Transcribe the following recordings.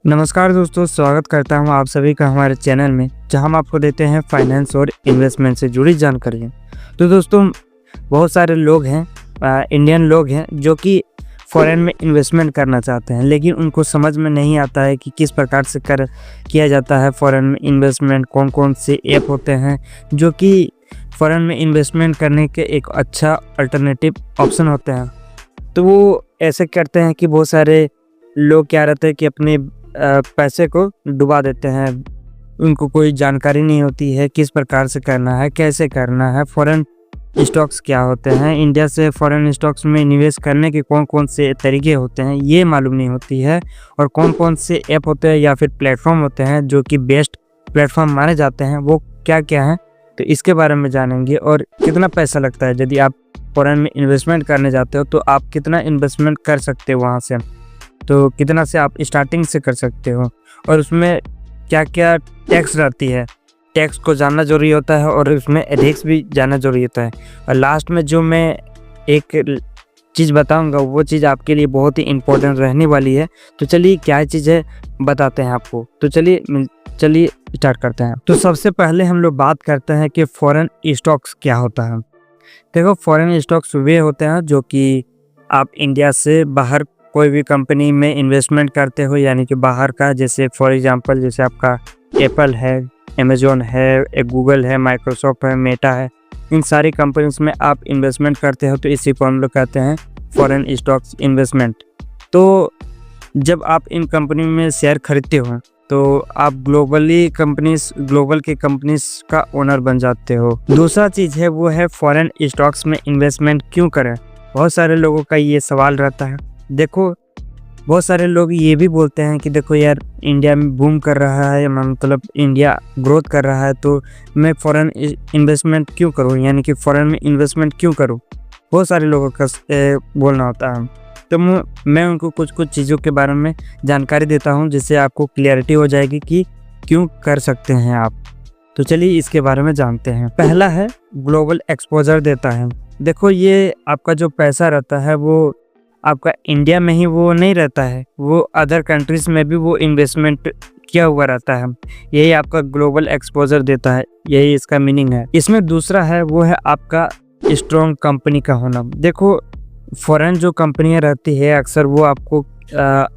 नमस्कार दोस्तों, स्वागत करता हूं आप सभी का हमारे चैनल में, जहां हम आपको देते हैं फाइनेंस और इन्वेस्टमेंट से जुड़ी जानकारियां। तो दोस्तों, बहुत सारे लोग हैं, इंडियन लोग हैं जो कि फॉरेन में इन्वेस्टमेंट करना चाहते हैं, लेकिन उनको समझ में नहीं आता है कि किस प्रकार से किया जाता है फॉरेन में इन्वेस्टमेंट। कौन कौन से ऐप होते हैं जो कि फॉरेन में इन्वेस्टमेंट करने के एक अच्छा अल्टरनेटिव ऑप्शन होते हैं। तो वो ऐसे करते हैं कि बहुत सारे लोग क्या रहते हैं कि अपने पैसे को डुबा देते हैं। उनको कोई जानकारी नहीं होती है किस प्रकार से करना है, कैसे करना है, फॉरेन स्टॉक्स क्या होते हैं, इंडिया से फॉरेन स्टॉक्स में निवेश करने के कौन कौन से तरीके होते हैं, ये मालूम नहीं होती है। और कौन कौन से ऐप होते हैं या फिर प्लेटफॉर्म होते हैं जो कि बेस्ट प्लेटफॉर्म माने जाते हैं, वो क्या क्या हैं, तो इसके बारे में जानेंगे। और कितना पैसा लगता है यदि आप फॉरेन में इन्वेस्टमेंट करने जाते हो, तो आप कितना इन्वेस्टमेंट कर सकते हो वहाँ से, तो कितना से आप स्टार्टिंग से कर सकते हो, और उसमें क्या क्या टैक्स रहती है, टैक्स को जानना जरूरी होता है, और उसमें रिस्क भी जानना जरूरी होता है। और लास्ट में जो मैं एक चीज़ बताऊंगा, वो चीज़ आपके लिए बहुत ही इम्पोर्टेंट रहने वाली है। तो चलिए क्या चीज़ है बताते हैं आपको। तो चलिए स्टार्ट करते हैं। तो सबसे पहले हम लोग बात करते हैं कि फॉरेन स्टॉक्स क्या होता है। देखो, फॉरेन स्टॉक्स वे होते हैं जो कि आप इंडिया से बाहर कोई भी कंपनी में इन्वेस्टमेंट करते हो, यानी कि बाहर का, जैसे फॉर एग्जांपल जैसे आपका एप्पल है, अमेजोन है, गूगल है, माइक्रोसॉफ्ट है, मेटा है, इन सारी कंपनीज में आप इन्वेस्टमेंट करते हो, तो इसी को हम लोग कहते हैं फॉरेन स्टॉक्स इन्वेस्टमेंट। तो जब आप इन कंपनी में शेयर खरीदते हो, तो आप ग्लोबल के कंपनीज का ओनर बन जाते हो। दूसरा चीज़ है वो है फॉरेन स्टॉक्स में इन्वेस्टमेंट क्यों करें। बहुत सारे लोगों का ये सवाल रहता है। देखो, बहुत सारे लोग ये भी बोलते हैं कि देखो यार, इंडिया में बूम कर रहा है, मतलब इंडिया ग्रोथ कर रहा है, तो मैं फॉरेन इन्वेस्टमेंट क्यों करूं, यानी कि फॉरेन में इन्वेस्टमेंट क्यों करूं। बहुत सारे लोगों का बोलना होता है। तो मैं उनको कुछ चीज़ों के बारे में जानकारी देता हूं, जिससे आपको क्लियरिटी हो जाएगी कि क्यों कर सकते हैं आप। तो चलिए इसके बारे में जानते हैं। पहला है ग्लोबल एक्सपोजर देता है। देखो, ये आपका जो पैसा रहता है वो आपका इंडिया में ही वो नहीं रहता है, वो अदर कंट्रीज में भी वो इन्वेस्टमेंट किया हुआ रहता है। यही आपका ग्लोबल एक्सपोजर देता है, यही इसका मीनिंग है। इसमें दूसरा है वो है आपका स्ट्रॉन्ग कंपनी का होना। देखो, फॉरेन जो कंपनियां रहती है अक्सर वो आपको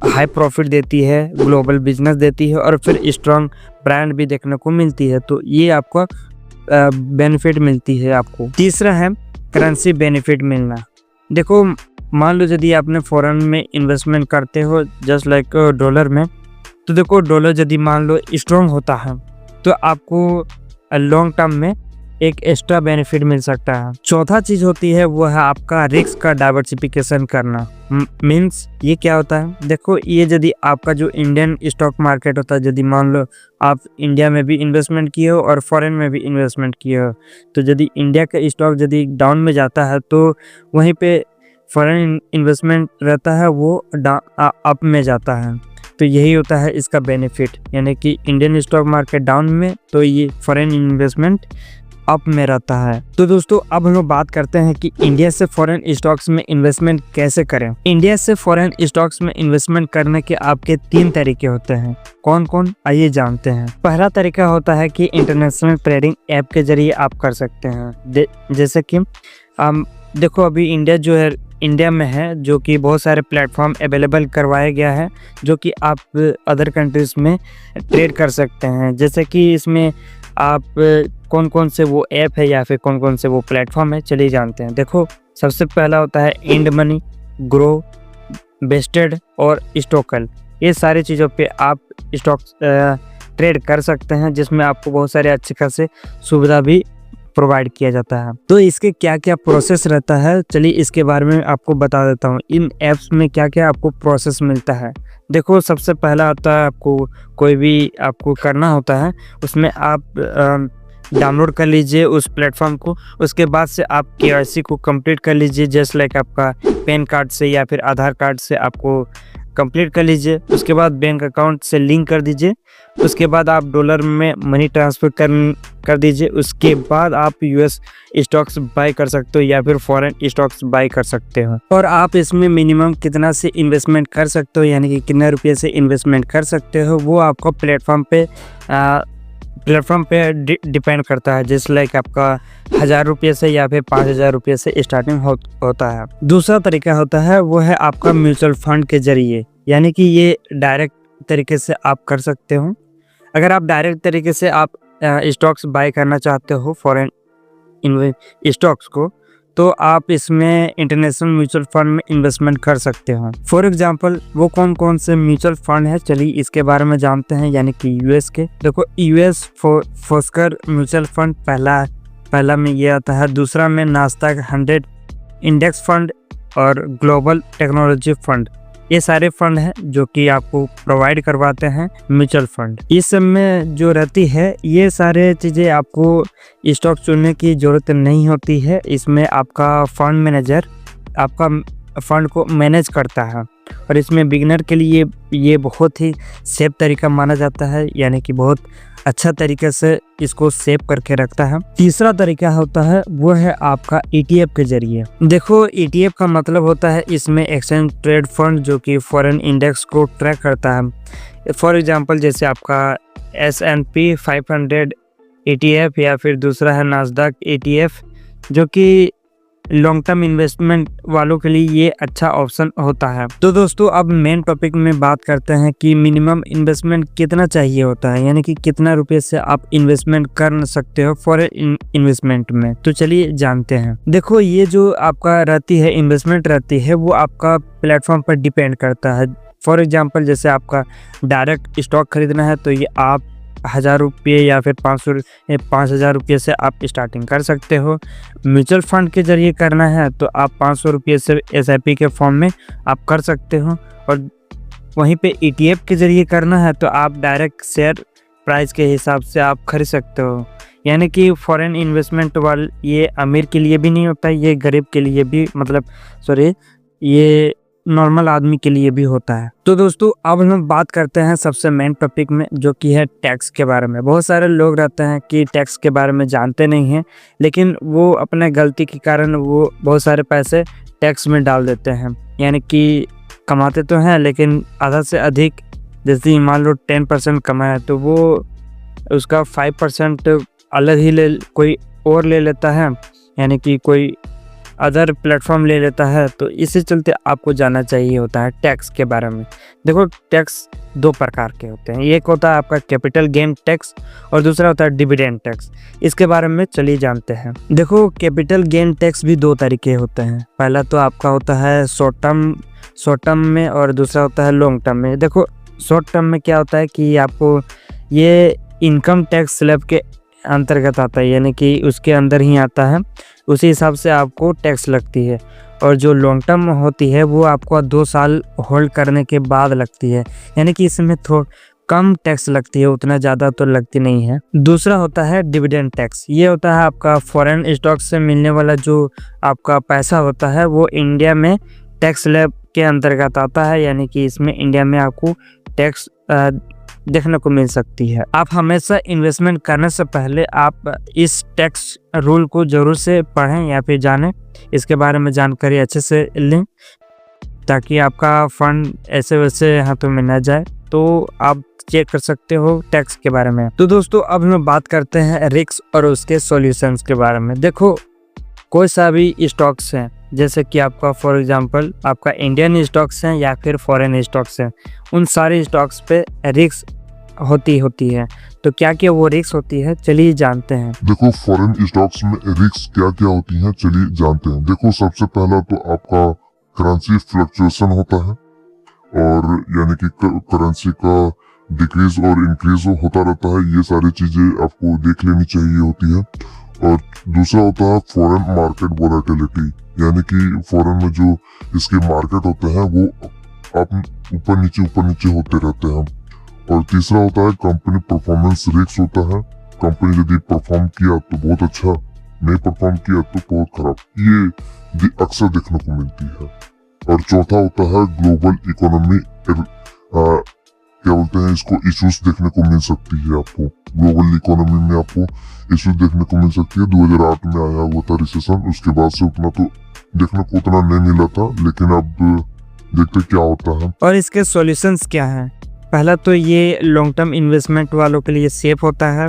हाई प्रॉफिट देती है, ग्लोबल बिजनेस देती है, और फिर स्ट्रॉन्ग ब्रांड भी देखने को मिलती है, तो ये आपको बेनिफिट मिलती है आपको। तीसरा है करेंसी बेनिफिट मिलना। देखो, मान लो यदि आपने फॉरेन में इन्वेस्टमेंट करते हो जस्ट लाइक डॉलर में, तो देखो डॉलर यदि मान लो स्ट्रॉन्ग होता है, तो आपको लॉन्ग टर्म में एक एक्स्ट्रा बेनिफिट मिल सकता है। चौथा चीज़ होती है वो है आपका रिस्क का डाइवर्सिफिकेशन करना। मीन्स ये क्या होता है। देखो, ये यदि आपका जो इंडियन स्टॉक मार्केट होता है, यदि मान लो आप इंडिया में भी इन्वेस्टमेंट किए हो और फॉरेन में भी इन्वेस्टमेंट किए हो, तो यदि इंडिया का स्टॉक यदि डाउन में जाता है, तो वहीं पे फॉरेन इन्वेस्टमेंट रहता है वो अप में जाता है। तो यही होता है इसका बेनिफिट, यानी कि इंडियन स्टॉक मार्केट डाउन में, तो ये फॉरेन इन्वेस्टमेंट अप में रहता है। तो दोस्तों, अब हम लोग बात करते हैं कि इंडिया से फॉरेन स्टॉक्स में इन्वेस्टमेंट कैसे करें। इंडिया से फॉरेन स्टॉक्स में इन्वेस्टमेंट करने के आपके 3 तरीके होते हैं। कौन कौन, आइए जानते हैं। पहला तरीका होता है कि इंटरनेशनल ट्रेडिंग ऐप के जरिए आप कर सकते हैं। जैसे कि देखो, अभी इंडिया में है जो कि बहुत सारे प्लेटफॉर्म अवेलेबल करवाया गया है, जो कि आप अदर कंट्रीज में ट्रेड कर सकते हैं। जैसे कि इसमें आप कौन कौन से वो ऐप है या फिर कौन कौन से वो प्लेटफॉर्म है, चलिए जानते हैं। देखो, सबसे पहला होता है इंड मनी, ग्रो, बेस्टेड और स्टॉकल। ये सारी चीज़ों पे आप स्टॉक्स ट्रेड कर सकते हैं, जिसमें आपको बहुत सारे अच्छे खासे सुविधा भी प्रोवाइड किया जाता है। तो इसके क्या क्या प्रोसेस रहता है, चलिए इसके बारे में आपको बता देता हूँ। इन ऐप्स में क्या क्या आपको प्रोसेस मिलता है। देखो, सबसे पहला होता है आपको कोई भी आपको करना होता है, उसमें आप डाउनलोड कर लीजिए उस प्लेटफॉर्म को। उसके बाद से आप KYC को कंप्लीट कर लीजिए, जस्ट लाइक आपका पैन कार्ड से या फिर आधार कार्ड से आपको कंप्लीट कर लीजिए। उसके बाद बैंक अकाउंट से लिंक कर दीजिए। उसके बाद आप डॉलर में मनी ट्रांसफ़र कर दीजिए। उसके बाद आप यूएस स्टॉक्स बाय कर सकते हो या फिर फॉरेन स्टॉक्स बाय कर सकते हो। और आप इसमें मिनिमम कितना से इन्वेस्टमेंट कर सकते हो, यानी कि कितने रुपये से इन्वेस्टमेंट कर सकते हो, वो आपको प्लेटफॉर्म पे डिपेंड करता है। जैसे लाइक आपका 1000 रुपये से या फिर 5000 रुपये से स्टार्टिंग होता है। दूसरा तरीका होता है वो है आपका म्यूचुअल फंड के जरिए, यानी कि ये डायरेक्ट तरीके से आप कर सकते हो। अगर आप डायरेक्ट तरीके से आप स्टॉक्स बाय करना चाहते हो फॉरेन स्टॉक्स को, तो आप इसमें इंटरनेशनल म्यूचुअल फंड में इन्वेस्टमेंट कर सकते हो। फॉर एग्जांपल वो कौन कौन से म्यूचुअल फंड है, चलिए इसके बारे में जानते हैं। यानी कि यूएस के, देखो यूएस फोस्कर म्यूचुअल फंड पहला में ये आता है। दूसरा में नास्डैक 100 इंडेक्स फंड और ग्लोबल टेक्नोलॉजी फंड। ये सारे फंड हैं जो कि आपको प्रोवाइड करवाते हैं म्यूचुअल फंड। इस सब में जो रहती है ये सारे चीज़ें आपको स्टॉक चुनने की ज़रूरत नहीं होती है। इसमें आपका फंड मैनेजर आपका फंड को मैनेज करता है और इसमें बिगिनर के लिए ये बहुत ही सेफ तरीका माना जाता है, यानी कि बहुत अच्छा तरीके से इसको सेव करके रखता है। तीसरा तरीका होता है वो है आपका ETF के जरिए। देखो ETF का मतलब होता है इसमें एक्सचेंज ट्रेड फंड जो कि फॉरेन इंडेक्स को ट्रैक करता है। फॉर एग्जांपल जैसे आपका S&P 500 ETF या फिर दूसरा है नास्डैक ETF, जो कि लॉन्ग टर्म इन्वेस्टमेंट वालों के लिए ये अच्छा ऑप्शन होता है। तो दोस्तों अब मेन टॉपिक में बात करते हैं कि मिनिमम इन्वेस्टमेंट कितना चाहिए होता है, यानी कि कितना रुपए से आप इन्वेस्टमेंट कर सकते हो फॉरेन इन्वेस्टमेंट में। तो चलिए जानते हैं। देखो ये जो आपका रहती है इन्वेस्टमेंट रहती है वो आपका प्लेटफॉर्म पर डिपेंड करता है। फॉर एग्जाम्पल जैसे आपका डायरेक्ट स्टॉक खरीदना है तो ये आप 1000 रुपये या फिर 5000 रुपये से आप स्टार्टिंग कर सकते हो। म्यूचुअल फंड के जरिए करना है तो आप 500 रुपये से SIP के फॉर्म में आप कर सकते हो। और वहीं पे ETF के जरिए करना है तो आप डायरेक्ट शेयर प्राइस के हिसाब से आप खरीद सकते हो। यानी कि फॉरेन इन्वेस्टमेंट वाले ये अमीर के लिए भी नहीं होता, ये गरीब के लिए भी ये नॉर्मल आदमी के लिए भी होता है। तो दोस्तों अब हम बात करते हैं सबसे मेन टॉपिक में जो कि है टैक्स के बारे में। बहुत सारे लोग रहते हैं कि टैक्स के बारे में जानते नहीं हैं, लेकिन वो अपने गलती के कारण वो बहुत सारे पैसे टैक्स में डाल देते हैं। यानी कि कमाते तो हैं लेकिन आधा से अधिक, जैसे मान लो 10% कमाया तो वो उसका 5% अलग ही कोई और ले लेता है, यानी कि कोई अदर प्लेटफॉर्म ले लेता है। तो इसी चलते आपको जानना चाहिए होता है टैक्स के बारे में। देखो टैक्स 2 प्रकार के होते हैं, एक होता है आपका कैपिटल गेन टैक्स और दूसरा होता है डिविडेंड टैक्स। इसके बारे में चलिए जानते हैं। देखो कैपिटल गेन टैक्स भी 2 तरीके होते हैं। पहला तो आपका होता है शॉर्ट टर्म में और दूसरा होता है लॉन्ग टर्म में। देखो शॉर्ट टर्म में क्या होता है कि आपको ये इनकम टैक्स स्लैब के अंतर्गत आता है, यानी कि उसके अंदर ही आता है, उसी हिसाब से आपको टैक्स लगती है। और जो लॉन्ग टर्म होती है वो आपको 2 साल होल्ड करने के बाद लगती है, यानी कि इसमें थोड़ा कम टैक्स लगती है, उतना ज़्यादा तो लगती नहीं है। दूसरा होता है डिविडेंड टैक्स। ये होता है आपका फॉरेन स्टॉक से मिलने वाला जो आपका पैसा होता है वो इंडिया में टैक्स स्लैब के अंतर्गत आता है, यानी कि इसमें इंडिया में आपको टैक्स देखने को मिल सकती है। आप हमेशा इन्वेस्टमेंट करने से पहले आप इस टैक्स रूल को ज़रूर से पढ़ें या फिर जानें, इसके बारे में जानकारी अच्छे से लें ताकि आपका फंड ऐसे वैसे हाथों में न जाए। तो आप चेक कर सकते हो टैक्स के बारे में। तो दोस्तों अब हम बात करते हैं रिस्क और उसके सॉल्यूशंस के बारे में। देखो कोई सा भी स्टॉक्स हैं, जैसे कि आपका फॉर एग्जांपल आपका इंडियन स्टॉक्स हैं या फिर फॉरेन स्टॉक्स हैं, उन सारे स्टॉक्स पे रिस्क होती है। तो क्या क्या वो रिस्क होती है चलिए जानते हैं। देखो फॉरेन स्टॉक्स में रिस्क क्या क्या होती हैं चलिए जानते हैं। देखो सबसे पहला तो आपका करेंसी फ्लक्चुएशन होता है, और यानी कि करेंसी का डिक्रीज और इंक्रीज होता रहता है। ये सारी चीजें आपको देख लेनी चाहिए होती है। और दूसरा होता है फॉरेन मार्केट वोलेटिलिटी, यानी कि फॉरेन में जो इसके मार्केट होते हैं वो आप ऊपर नीचे होते रहते हैं। और तीसरा होता है कंपनी परफॉर्मेंस रिस्क होता है। कंपनी यदि परफॉर्म किया तो बहुत अच्छा, नहीं परफॉर्म किया तो बहुत खराब, ये अक्सर देखने को मिलती है। और चौथा होता है ग्लोबल इकोनॉमी क्या बोलते हैं इसको, इश्यूज देखने को मिल सकती है आपको। ग्लोबल इकोनॉमी में आपको इश्यूज देखने को मिल सकती है। 2008 में आया हुआ था रिसेशन, उसके बाद से उतना तो देखने को उतना नहीं मिला था, लेकिन अब देखते क्या होता है। और इसके सॉल्यूशंस क्या हैं? पहला तो ये लॉन्ग टर्म इन्वेस्टमेंट वालों के लिए सेफ होता है।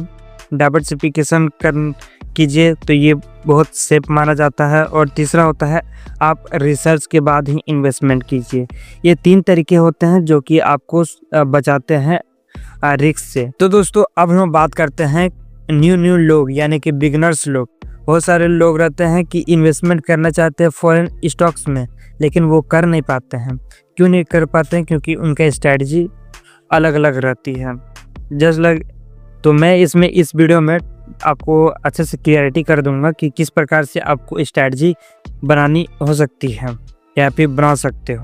डाइवर्सिफिकेशन कर कीजिए तो ये बहुत सेफ माना जाता है। और तीसरा होता है आप रिसर्च के बाद ही इन्वेस्टमेंट कीजिए। ये 3 तरीके होते हैं जो कि आपको बचाते हैं रिस्क से। तो दोस्तों अब हम बात करते हैं न्यू लोग यानी कि बिगनर्स लोग। बहुत सारे लोग रहते हैं कि इन्वेस्टमेंट करना चाहते हैं फॉरेन स्टॉक्स में, लेकिन वो कर नहीं पाते हैं। क्यों नहीं कर पाते हैं? क्योंकि उनका स्ट्रैटेजी अलग अलग रहती है। जस्ट लाइक तो मैं इस वीडियो में आपको अच्छे से क्लियरिटी कर दूंगा कि किस प्रकार से आपको स्ट्रैटेजी बनानी हो सकती है या फिर बना सकते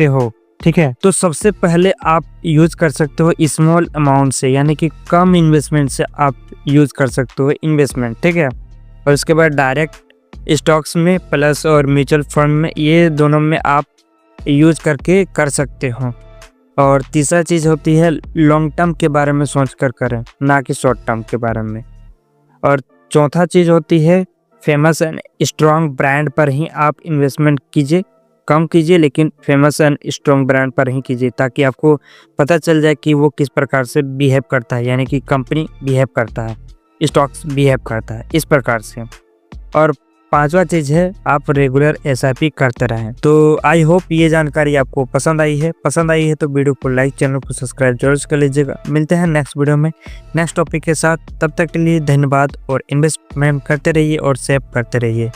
हो। ठीक है, तो सबसे पहले आप यूज कर सकते हो स्मॉल अमाउंट से, यानी कि कम इन्वेस्टमेंट से आप यूज कर सकते हो इन्वेस्टमेंट। ठीक है, और उसके बाद डायरेक्ट स्टॉक्स में प्लस और म्यूचुअल फंड में, ये दोनों में आप यूज करके कर सकते हो। और तीसरा चीज़ होती है लॉन्ग टर्म के बारे में सोच कर करें, ना कि शॉर्ट टर्म के बारे में। और चौथा चीज़ होती है फेमस एंड स्ट्रॉन्ग ब्रांड पर ही आप इन्वेस्टमेंट कीजिए। कम कीजिए लेकिन फेमस एंड स्ट्रॉन्ग ब्रांड पर ही कीजिए, ताकि आपको पता चल जाए कि वो किस प्रकार से बिहेव करता है, यानी कि कंपनी बिहेव करता है, स्टॉक्स बिहेव करता है, इस प्रकार से। और पांचवा चीज़ है आप रेगुलर SIP करते रहें। तो आई होप ये जानकारी आपको पसंद आई है तो वीडियो को लाइक, चैनल को सब्सक्राइब जरूर कर लीजिएगा। मिलते हैं नेक्स्ट वीडियो में नेक्स्ट टॉपिक के साथ। तब तक के लिए धन्यवाद और इन्वेस्टमेंट करते रहिए और सेव करते रहिए।